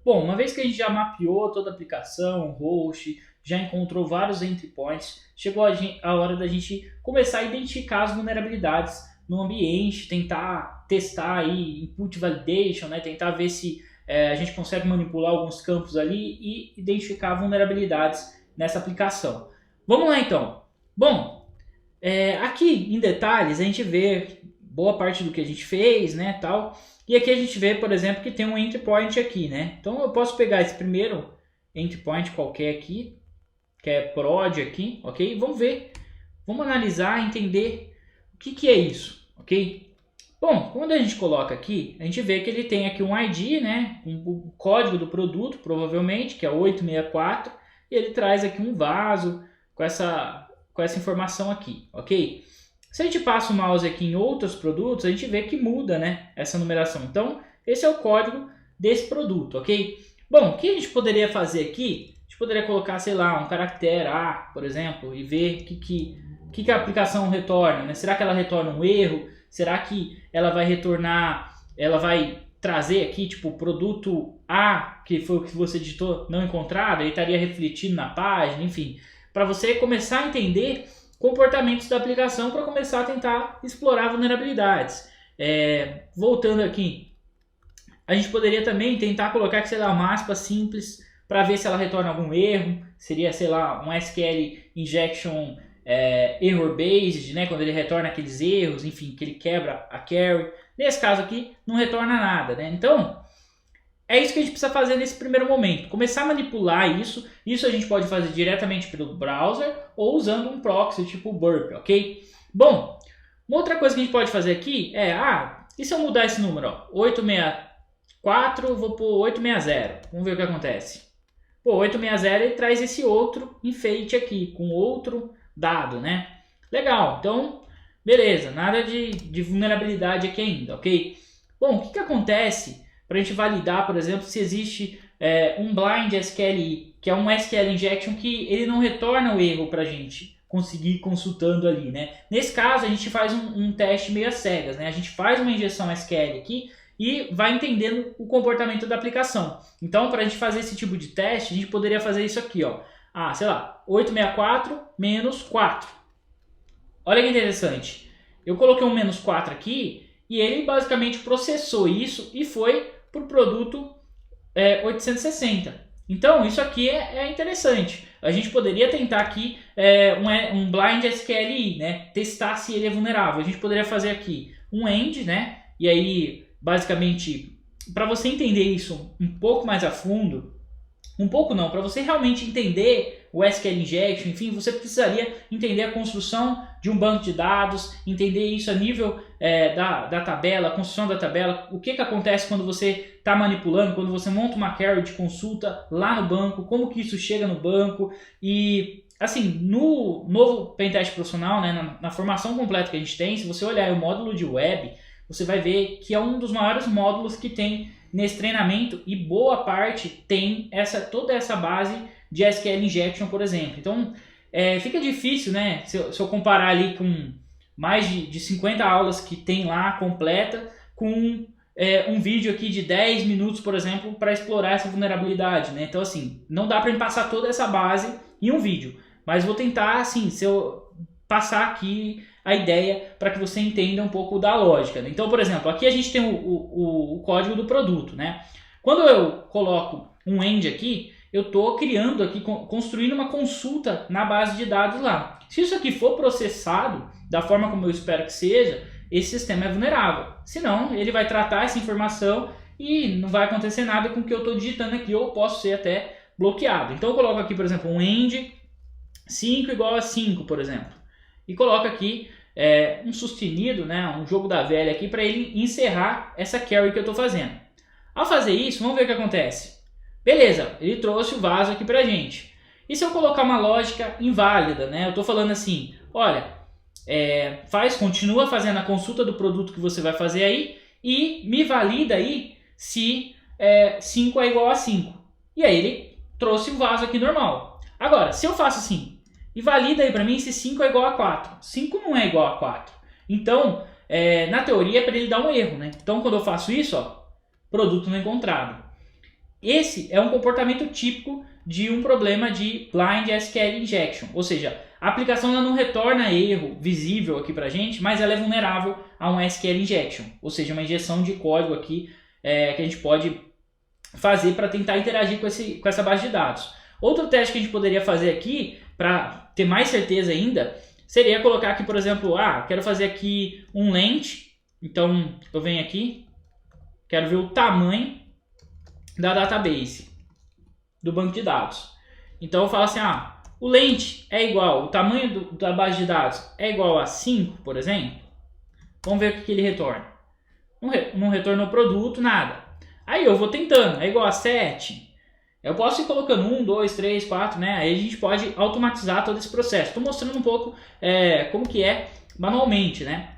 Bom, uma vez que a gente já mapeou toda a aplicação, host, já encontrou vários entry points, chegou a hora da gente começar a identificar as vulnerabilidades no ambiente, tentar testar aí input validation, né? Tentar ver se a gente consegue manipular alguns campos ali e identificar vulnerabilidades nessa aplicação. Vamos lá então. Bom, aqui em detalhes a gente vê boa parte do que a gente fez, né, tal. E aqui a gente vê, por exemplo, que tem um entry point aqui, né? Então eu posso pegar esse primeiro entry point qualquer aqui, que é prod aqui, ok? Vamos ver, vamos analisar, entender o que é isso, ok? Bom, quando a gente coloca aqui, a gente vê que ele tem aqui um ID, né? O código do produto, provavelmente, que é 864, e ele traz aqui um vaso com essa informação aqui, ok? Se a gente passa o mouse aqui em outros produtos, a gente vê que muda, né, essa numeração. Então, esse é o código desse produto, ok? Bom, o que a gente poderia fazer aqui? A gente poderia colocar, sei lá, um caractere A, por exemplo, e ver o que a aplicação retorna, né? Será que ela retorna um erro? Será que ela vai retornar, ela vai trazer aqui, tipo, o produto A, que foi o que você digitou, não encontrado, ele estaria refletindo na página, enfim. Para você começar a entender comportamentos da aplicação para começar a tentar explorar vulnerabilidades. Voltando aqui, a gente poderia também tentar colocar, sei lá, uma aspa simples para ver se ela retorna algum erro. Seria, sei lá, um SQL injection error based, né? Quando ele retorna aqueles erros, enfim, que ele quebra a query. Nesse caso aqui, não retorna nada, né? Então, é isso que a gente precisa fazer nesse primeiro momento. Começar a manipular isso. Isso a gente pode fazer diretamente pelo browser ou usando um proxy tipo o Burp, ok? Bom, uma outra coisa que a gente pode fazer aqui e se eu mudar esse número? Ó, 864, vou pôr 860. Vamos ver o que acontece. Pô, 860 ele traz esse outro enfeite aqui, com outro dado, né? Legal, então, beleza, nada de vulnerabilidade aqui ainda, ok? Bom, o que acontece para a gente validar, por exemplo, se existe um blind SQLi, que é um SQL injection que ele não retorna o erro para a gente conseguir consultando ali, né? Nesse caso, a gente faz um teste meio às cegas, né? A gente faz uma injeção SQL aqui e vai entendendo o comportamento da aplicação. Então, para a gente fazer esse tipo de teste, a gente poderia fazer isso aqui, ó. Sei lá, 864 menos 4. Olha que interessante. Eu coloquei um menos 4 aqui e ele basicamente processou isso e foi para o produto 860. Então, isso aqui é interessante. A gente poderia tentar aqui um blind SQLi, né? Testar se ele é vulnerável. A gente poderia fazer aqui um end, né? E aí, basicamente, para você entender isso um pouco mais a fundo, um pouco não, para você realmente entender o SQL Injection, enfim, você precisaria entender a construção de um banco de dados, entender isso a nível da tabela, a construção da tabela, o que acontece quando você está manipulando, quando você monta uma query de consulta lá no banco, como que isso chega no banco. E assim, no novo Pentest profissional, né, na formação completa que a gente tem, se você olhar o módulo de web, você vai ver que é um dos maiores módulos que tem nesse treinamento e boa parte tem toda essa base de SQL Injection, por exemplo. Então, fica difícil, né, se eu comparar ali com mais de 50 aulas que tem lá, completa, com um vídeo aqui de 10 minutos, por exemplo, para explorar essa vulnerabilidade, né? Então, assim, não dá para eu passar toda essa base em um vídeo, mas vou tentar, assim, se eu passar aqui a ideia para que você entenda um pouco da lógica. Então, por exemplo, aqui a gente tem o código do produto, né? Quando eu coloco um end aqui, eu estou criando aqui, construindo uma consulta na base de dados lá. Se isso aqui for processado da forma como eu espero que seja, esse sistema é vulnerável. Senão, ele vai tratar essa informação e não vai acontecer nada com o que eu estou digitando aqui, ou posso ser até bloqueado. Então, eu coloco aqui, por exemplo, um end 5 igual a 5, por exemplo. E coloco aqui um sustenido, né, um jogo da velha aqui para ele encerrar essa query que eu estou fazendo. Ao fazer isso, vamos ver o que acontece. Beleza, ele trouxe o vaso aqui para a gente. E se eu colocar uma lógica inválida, né? Eu estou falando assim, olha, continua fazendo a consulta do produto que você vai fazer aí e me valida aí se 5 é igual a 5. E aí ele trouxe o vaso aqui normal. Agora, se eu faço assim, e valida aí para mim se 5 é igual a 4. 5 não é igual a 4. Então, na teoria é para ele dar um erro, né? Então, quando eu faço isso, ó, produto não encontrado. esse é um comportamento típico de um problema de blind SQL injection, ou seja, a aplicação ela não retorna erro visível aqui para a gente, mas ela é vulnerável a um SQL injection, ou seja, uma injeção de código aqui que a gente pode fazer para tentar interagir com essa base de dados. Outro teste que a gente poderia fazer aqui, para ter mais certeza ainda, seria colocar aqui, por exemplo, quero fazer aqui um length, então eu venho aqui, quero ver o tamanho da database, do banco de dados. Então eu falo assim, o length é igual, o tamanho da base de dados é igual a 5, por exemplo. Vamos ver o que ele retorna. Não retornou produto, nada. Aí eu vou tentando, é igual a 7. Eu posso ir colocando 1, 2, 3, 4, né? Aí a gente pode automatizar todo esse processo. Estou mostrando um pouco como que é manualmente, né?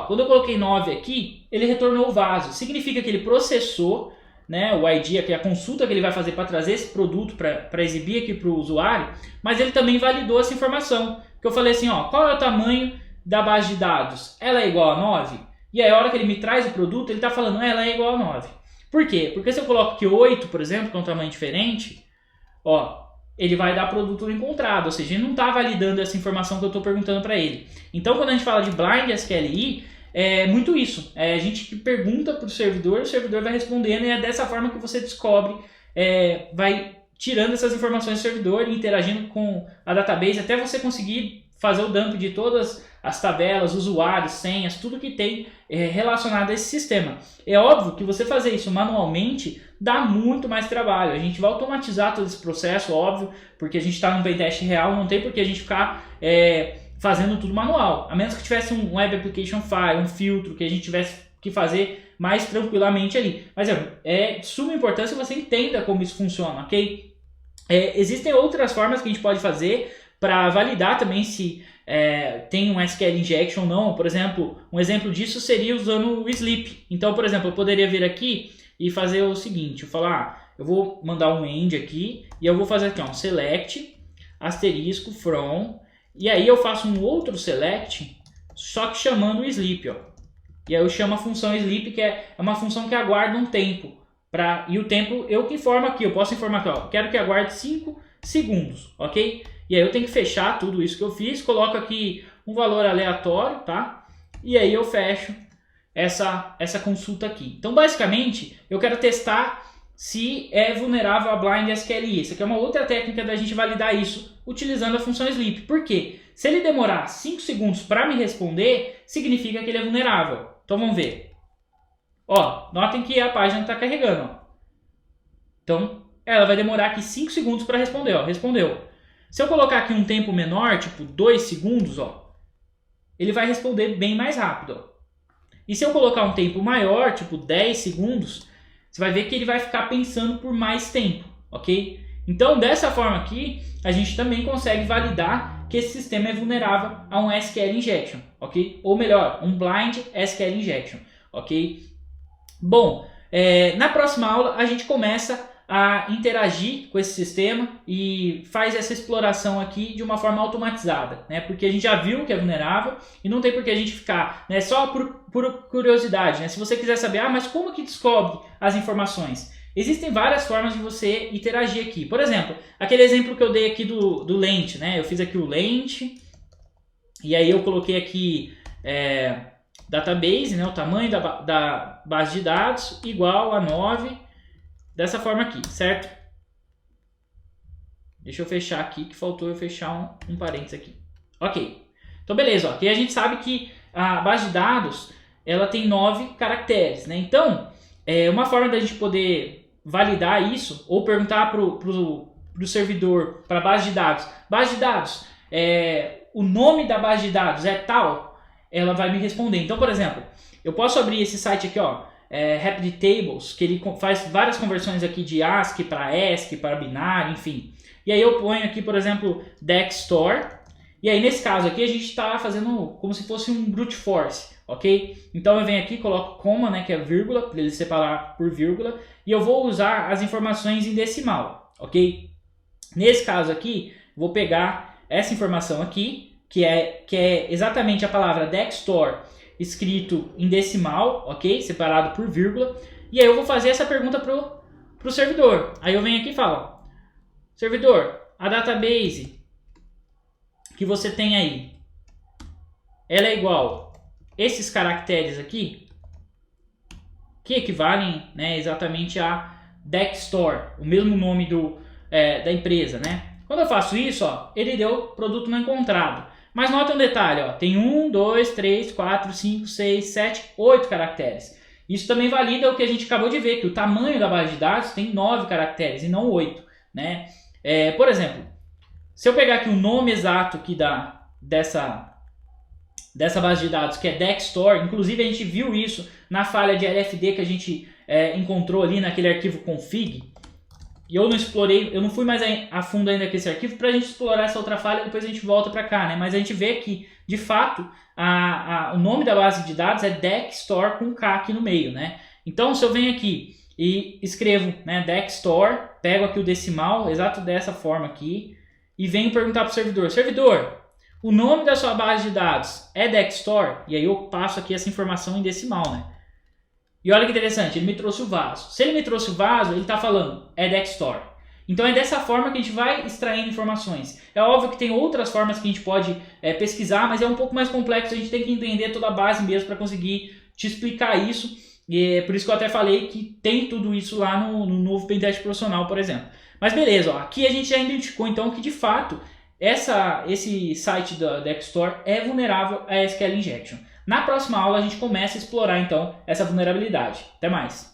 Quando eu coloquei 9 aqui, ele retornou o vaso. Significa que ele processou, né, o ID, que é a consulta que ele vai fazer para trazer esse produto para exibir aqui para o usuário, mas ele também validou essa informação. Que eu falei assim, qual é o tamanho da base de dados? Ela é igual a 9? E aí a hora que ele me traz o produto, ele está falando, ela é igual a 9. Por quê? Porque se eu coloco aqui 8, por exemplo, que é um tamanho diferente, ele vai dar produto encontrado, ou seja, ele não está validando essa informação que eu estou perguntando para ele. Então, quando a gente fala de blind SQLi, é muito isso. A gente que pergunta para o servidor vai respondendo, e é dessa forma que você descobre, vai tirando essas informações do servidor e interagindo com a database até você conseguir fazer o dump de todas as tabelas, usuários, senhas, tudo que tem relacionado a esse sistema. É óbvio que você fazer isso manualmente dá muito mais trabalho. A gente vai automatizar todo esse processo, óbvio, porque a gente está num pentest real, não tem por que a gente ficar fazendo tudo manual. A menos que tivesse um Web Application File, um filtro, que a gente tivesse que fazer mais tranquilamente ali. Mas é de suma importância que você entenda como isso funciona, ok? Existem outras formas que a gente pode fazer para validar também se tem um SQL injection ou não. Por exemplo, um exemplo disso seria usando o sleep. Então, por exemplo, eu poderia vir aqui e fazer o seguinte, eu falar, eu vou mandar um end aqui e eu vou fazer aqui um select asterisco from, e aí eu faço um outro select, só que chamando o sleep, E aí eu chamo a função sleep, que é uma função que aguarda um tempo. E o tempo eu que informo aqui, eu posso informar aqui, quero que aguarde 5 segundos, ok? E aí eu tenho que fechar tudo isso que eu fiz, coloco aqui um valor aleatório, tá? E aí eu fecho essa consulta aqui. Então, basicamente, eu quero testar se é vulnerável a blind SQLi. Isso aqui é uma outra técnica da gente validar isso utilizando a função sleep. Por quê? Se ele demorar 5 segundos para me responder, significa que ele é vulnerável. Então, vamos ver. Notem que a página está carregando. Então, ela vai demorar aqui 5 segundos para responder. Respondeu. Se eu colocar aqui um tempo menor, tipo 2 segundos, ele vai responder bem mais rápido. E se eu colocar um tempo maior, tipo 10 segundos, você vai ver que ele vai ficar pensando por mais tempo, ok? Então, dessa forma aqui, a gente também consegue validar que esse sistema é vulnerável a um SQL injection, ok? Ou melhor, um blind SQL injection, ok? Bom, na próxima aula a gente começa a interagir com esse sistema e faz essa exploração aqui de uma forma automatizada, né? Porque a gente já viu que é vulnerável e não tem por que a gente ficar, né, só por curiosidade, né? Se você quiser saber, mas como que descobre as informações? Existem várias formas de você interagir aqui. Por exemplo, aquele exemplo que eu dei aqui do length, né? Eu fiz aqui o length e aí eu coloquei aqui database, né? O tamanho da base de dados igual a 9. Dessa forma aqui, certo? Deixa eu fechar aqui, que faltou eu fechar um parênteses aqui. Ok. Então, beleza. Aqui a gente sabe que a base de dados ela tem 9 caracteres, né? Então, uma forma da gente poder validar isso, ou perguntar para o servidor, para a base de dados, o nome da base de dados é tal, ela vai me responder. Então, por exemplo, eu posso abrir esse site aqui, Rapid Tables, que ele faz várias conversões aqui de ASCII para ESCII, para binário, enfim. E aí eu ponho aqui, por exemplo, DexStore. E aí nesse caso aqui a gente está fazendo como se fosse um brute force, ok? Então eu venho aqui, coloco coma, né, que é vírgula, para ele separar por vírgula. E eu vou usar as informações em decimal, ok? Nesse caso aqui, vou pegar essa informação aqui, que é exatamente a palavra DexStore escrito em decimal, ok? Separado por vírgula. E aí eu vou fazer essa pergunta pro para o servidor. Aí eu venho aqui e falo, servidor, a database que você tem aí, ela é igual esses caracteres aqui, que equivalem, né, exatamente a Dexstore, o mesmo nome da empresa, né? Quando eu faço isso, ó, ele deu produto não encontrado. Mas nota um detalhe, ó, tem 1, 2, 3, 4, 5, 6, 7, 8 caracteres. Isso também valida o que a gente acabou de ver, que o tamanho da base de dados tem 9 caracteres e não 8. Né? Por exemplo, se eu pegar aqui o nome exato aqui dessa base de dados, que é Dexstore, inclusive a gente viu isso na falha de LFD que a gente encontrou ali naquele arquivo config, e eu não explorei, eu não fui mais a fundo ainda com esse arquivo para a gente explorar essa outra falha, depois a gente volta para cá, né? Mas a gente vê que, de fato, o nome da base de dados é Dexstore com K aqui no meio, né? Então, se eu venho aqui e escrevo, né, Dexstore, pego aqui o decimal, exato dessa forma aqui, e venho perguntar para o servidor, servidor, o nome da sua base de dados é Dexstore? E aí eu passo aqui essa informação em decimal, né? E olha que interessante, ele me trouxe o vaso. Se ele me trouxe o vaso, ele está falando, é Dexstore. Então é dessa forma que a gente vai extraindo informações. É óbvio que tem outras formas que a gente pode pesquisar, mas é um pouco mais complexo, a gente tem que entender toda a base mesmo para conseguir te explicar isso. E é por isso que eu até falei que tem tudo isso lá no novo Pentest Profissional, por exemplo. Mas beleza, ó, aqui a gente já identificou então que de fato esse site da Dexstore é vulnerável a SQL Injection. Na próxima aula a gente começa a explorar então essa vulnerabilidade. Até mais!